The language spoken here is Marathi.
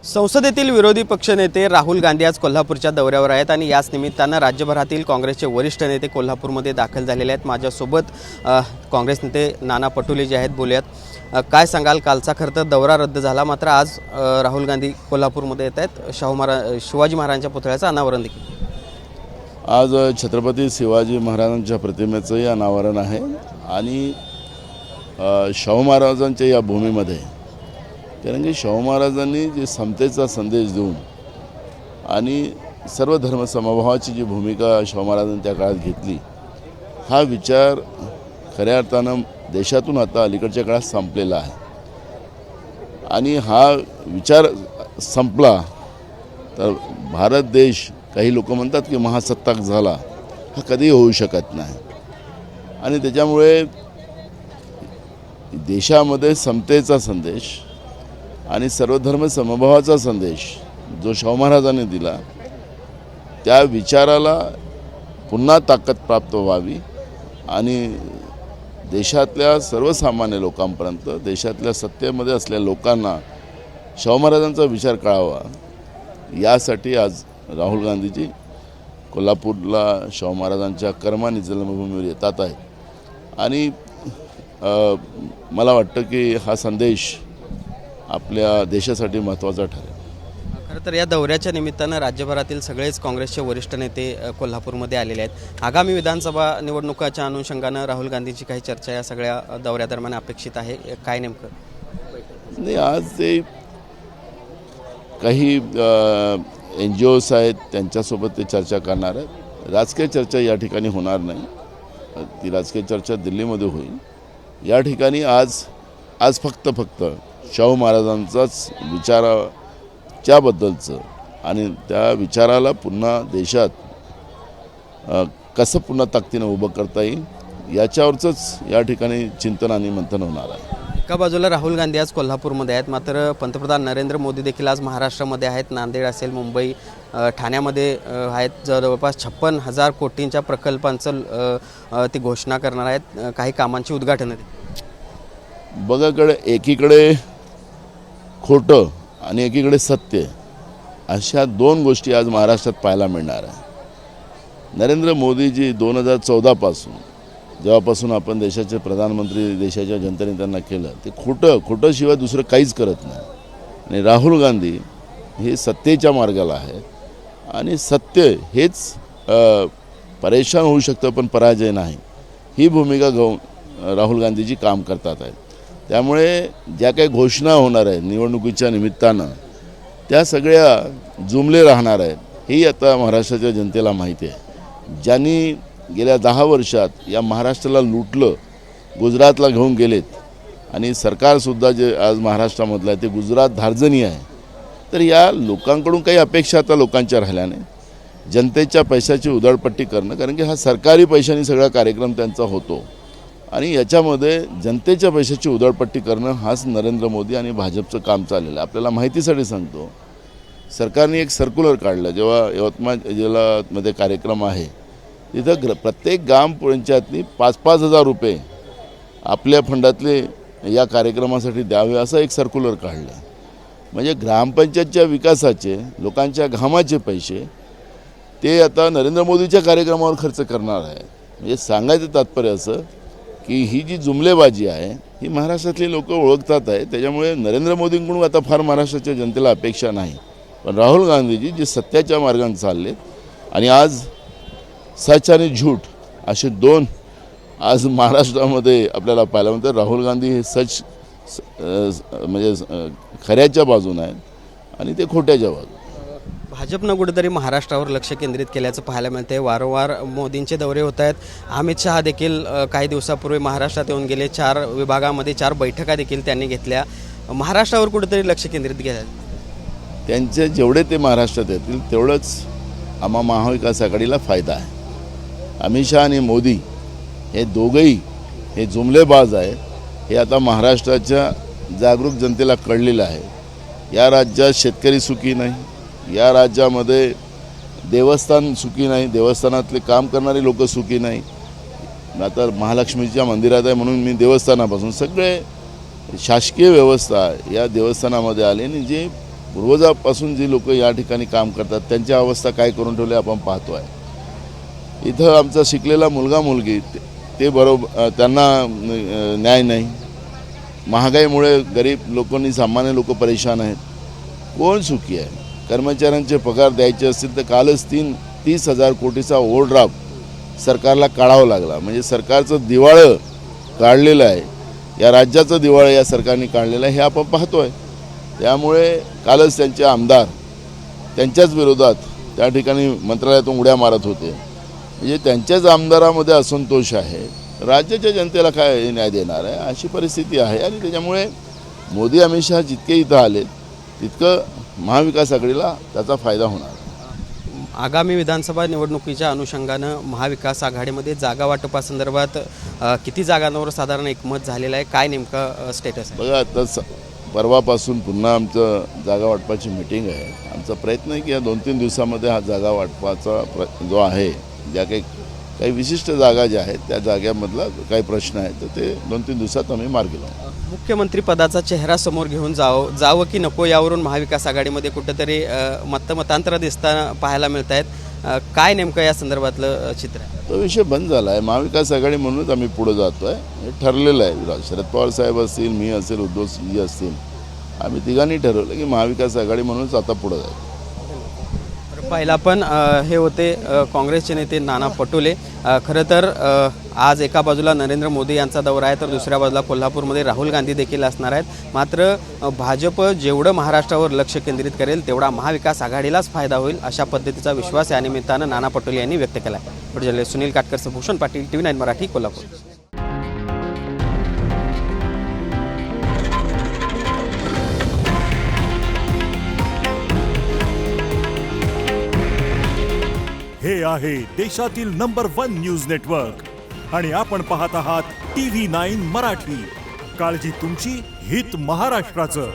संसदेतील विरोधी पक्षनेते राहुल गांधी आज कोल्हापूरच्या दौऱ्यावर आहेत आणि याच निमित्तानं राज्यभरातील काँग्रेसचे वरिष्ठ नेते कोल्हापूरमध्ये दाखल झालेले आहेत। माझ्यासोबत काँग्रेस नेते नाना पटोले जे आहेत बोलूयात। काय सांगाल, कालचा खरं तर दौरा रद्द झाला, मात्र आज राहुल गांधी कोल्हापूरमध्ये येत आहेत। शिवाजी महाराजांच्या पुतळ्याचं अनावरण देखील आज छत्रपती शिवाजी महाराजांच्या प्रतिमेचंही अनावरण आहे आणि शाहू महाराजांच्या या भूमीमध्ये, कारण की शाहू महाराजांनी जे समतेचा संदेश देऊन आणि सर्व धर्म समभावाची जी भूमिका शाहू महाराजांनी त्या काळात घेतली, हा विचार खऱ्या अर्थानं देशातून आता अलीकडच्या काळात संपलेला आहे। आणि हा विचार संपला तर भारत देश, काही लोक म्हणतात की महासत्ताक झाला, हा कधीही होऊ शकत नाही। आणि त्याच्यामुळे देशामध्ये समतेचा संदेश आणि सर्वधर्म समभावाचा संदेश जो शाहू महाराजांनी दिला, त्या विचाराला पुन्हा ताकद प्राप्त व्हावी आणि देशातल्या सर्वसामान्य लोकांपर्यंत, देशातल्या सत्तेमध्ये असलेल्या लोकांना शाहू महाराजांचा विचार कळावा, यासाठी आज राहुल गांधीजी कोल्हापूरला शाहू महाराजांच्या कर्मानी जन्मभूमीवर येतात आहेत। आणि मला वाटतं की हा संदेश आपल्या देशासाठी महत्त्वाचा ठरेल। खरं तर या दौऱ्याच्या निमित्तानं राज्यभरातील सगळेच काँग्रेसचे वरिष्ठ नेते कोल्हापूरमध्ये आलेले आहेत। आगामी विधानसभा निवडणुकाच्या अनुषंगानं राहुल गांधीची काही चर्चा या सगळ्या दौऱ्यादरम्यान अपेक्षित आहे, काय नेमकं? नाही, आज ते काही NGOs आहेत, त्यांच्यासोबत ते चर्चा करणार आहेत। राजकीय चर्चा या ठिकाणी होणार नाही, ती राजकीय चर्चा दिल्लीमध्ये होईल। या ठिकाणी आज फक्त शाहू महाराजांचाच विचाराच्याबद्दलचं आणि त्या विचाराला पुन्हा देशात कसं पुन्हा ताकदीनं उभं करता येईल, याच्यावरचंच या ठिकाणी चिंतन आणि मंथन होणार आहे। एका बाजूला राहुल गांधी आज कोल्हापूरमध्ये आहेत, मात्र पंतप्रधान नरेंद्र मोदी देखील आज महाराष्ट्रामध्ये आहेत। नांदेड असेल, मुंबई, ठाण्यामध्ये आहेत। जवळपास 56,000 कोटींच्या प्रकल्पांचं ती घोषणा करणार आहेत, काही कामांची उद्घाटनं। बघा, एकीकडे खोटं आणि एकीकडे सत्य, अशा दोन गोष्टी आज महाराष्ट्रात पाहायला मिळणार आहे। नरेंद्र मोदीजी 2014 जेव्हापासून आपण देशाचे प्रधानमंत्री, देशाच्या जनतेने त्यांना केलं, ते खोटं शिवाय दुसरं काहीच करत नाही। आणि राहुल गांधी हे सत्तेच्या मार्गाला आहेत आणि सत्य हेच परेशान होऊ शकतं पण पराजय नाही, ही भूमिका घेऊन राहुल गांधीजी काम करतात आहेत। त्यामुळे ज्या काही घोषणा होणार आहेत निवडणुकीच्या निमित्तानं, त्या सगळ्या जुमले राहणार आहेत, ही आता महाराष्ट्राच्या जनतेला माहिती आहे। ज्यांनी गेल्या 10 वर्षात या महाराष्ट्राला लुटलं, गुजरातला घेऊन गेलेत आणि सरकारसुद्धा जे आज महाराष्ट्रामधलं आहे ते गुजरात धार्जनी आहे, तर या लोकांकडून काही अपेक्षा आता लोकांच्या राहिल्या नाही। जनतेच्या पैशाची उधळपट्टी करणं, कारण की हा सरकारी पैशांनी सगळा कार्यक्रम त्यांचा होतो आणि याच्यामध्ये जनतेच्या पैशाची उधळपट्टी करणं हाच नरेंद्र मोदी आणि भाजपचं काम चाललेलं आहे। आपल्याला माहितीसाठी सांगतो, सरकारने एक सर्क्युलर काढलं, जेव्हा यवतमाळ जिल्ह्यामध्ये कार्यक्रम आहे तिथं प्रत्येक ग्रामपंचायतनी 5-5 हजार रुपये आपल्या फंडातले या कार्यक्रमासाठी द्यावे, असं एक सर्क्युलर काढलं। म्हणजे ग्रामपंचायतच्या विकासाचे, लोकांच्या घामाचे पैसे ते आता नरेंद्र मोदीच्या कार्यक्रमावर खर्च करणार आहे। म्हणजे सांगायचं तात्पर्य असं की ही जी जुमलेबाजी आहे ही महाराष्ट्रातली लोक ओळखतात आहे। त्याच्यामुळे नरेंद्र मोदींकडून आता फार महाराष्ट्राच्या जनतेला अपेक्षा नाही, पण राहुल गांधीजी जे सत्याच्या मार्गाने चाललेत आणि आज सच आणि झूठ असे दोन आज महाराष्ट्रामध्ये आपल्याला पाहायला मिळतं। राहुल गांधी हे सच म्हणजे खऱ्याच्या बाजूने आहेत आणि ते खोट्याच्या बाजूने। भाजपनं कुठेतरी महाराष्ट्रावर लक्ष केंद्रित केल्याचं पाहायला मिळते। वारंवार मोदींचे दौरे होत आहेत। अमित शहा देखील काही दिवसापूर्वी महाराष्ट्रात येऊन गेले, 4 विभागामध्ये 4 बैठका देखील त्यांनी घेतल्या। महाराष्ट्रावर कुठेतरी लक्ष केंद्रित केलं, त्यांचे जेवढे ते महाराष्ट्रात येतील तेवढंच आम्हा महाविकास आघाडीला फायदा आहे। अमित शहा आणि मोदी हे दोघंही हे जुमलेबाज आहेत, हे आता महाराष्ट्राच्या जागरूक जनतेला कळलेलं आहे। या राज्यात शेतकरी सुखी नाही, या राज्यामध्ये देवस्थान सुखी नाही, देवस्थानातले काम करणारे लोक सुखी नाही। आता महालक्ष्मीच्या मंदिरात आहे म्हणून मी देवस्थानापासून सगळे शासकीय व्यवस्था या देवस्थानामध्ये आले आणि जे पूर्वजापासून जी लोक या ठिकाणी काम करतात त्यांची अवस्था काय करून ठेवली आपण पाहतो आहे. इथं आमचा शिकलेला मुलगा मुलगी ते बरोबर त्यांना न्याय नाही. महागाईमुळे गरीब लोकांनी सामान्य लोक परेशान आहेत. कोण सुखी आहे? कर्मचाऱ्यांचे पगार द्यायचे असतील तर कालच 30,000 कोटीचा ओव्हरड्राफ्ट सरकारला काढावा लागला. म्हणजे सरकारचं दिवाळं काढलेलं आहे, या राज्याचं दिवाळं या सरकारने काढलेलं आहे हे आपण पाहतो आहे. त्यामुळे कालच त्यांचे आमदार त्यांच्याच विरोधात त्या ठिकाणी मंत्रालयातून उड्या मारत होते. म्हणजे त्यांच्याच आमदारामध्ये असंतोष आहे. राज्याच्या जनतेला काय न्याय देणार आहे अशी परिस्थिती आहे. आणि त्याच्यामुळे मोदी अमित शहा जितके इथं आले तितकं महाविकास आघाडीला त्याचा फायदा होणार. आगामी विधानसभा निवडणुकीच्या अनुषंगानं महाविकास आघाडीमध्ये जागा वाटपासंदर्भात किती जागांवर साधारण एकमत झालेलं आहे? काय नेमका स्टेटस आहे? बघा आता परवापासून पुन्हा आमचं जागा वाटपाची मिटिंग आहे. आमचा प्रयत्न आहे की या 2-3 दिवसामध्ये हा जागा वाटपाचा जो आहे, ज्या काही विशिष्ट जागा ज्या आहेत त्या जाग्यामधला काही प्रश्न आहेत तर ते 2-3 दिवसात आम्ही मार्गी लावू. मुख्यमंत्री पदाचा चेहरा समोर घेऊन जावं की नको यावरून महाविकास आघाडीमध्ये कुठंतरी मतांतर दिसताना पाहायला मिळत आहेत. काय नेमकं या संदर्भातलं चित्र आहे? तो विषय बंद झाला आहे. महाविकास आघाडी म्हणूनच आम्ही पुढे जातो आहे. हे ठरलेलं आहे. शरद पवार साहेब असतील, मी असेल, उद्धवजी असतील, आम्ही तिघांनी ठरवलं की महाविकास आघाडी म्हणूनच आता पुढे जायचं. पहिला पण हे होते काँग्रेसचे नेते नाना पटोले. खरं तर आज एका बाजूला नरेंद्र मोदी यांचा दौरा आहे तर दुसऱ्या बाजूला कोल्हापूरमध्ये राहुल गांधी देखील असणार आहेत. मात्र भाजप जेवढं महाराष्ट्रावर लक्ष केंद्रित करेल तेवढा महाविकास आघाडीलाच फायदा होईल अशा पद्धतीचा विश्वास या निमित्तानं नाना पटोले यांनी व्यक्त केला आहे. पुढे सुनील काटकर, भूषण पाटील, TV9 मराठी, कोल्हापूर. हे आहे देशातील नंबर 1 न्यूज नेटवर्क आणि आपण पाहत आहात TV9 मराठी. काळजी तुमची, हित महाराष्ट्राचं.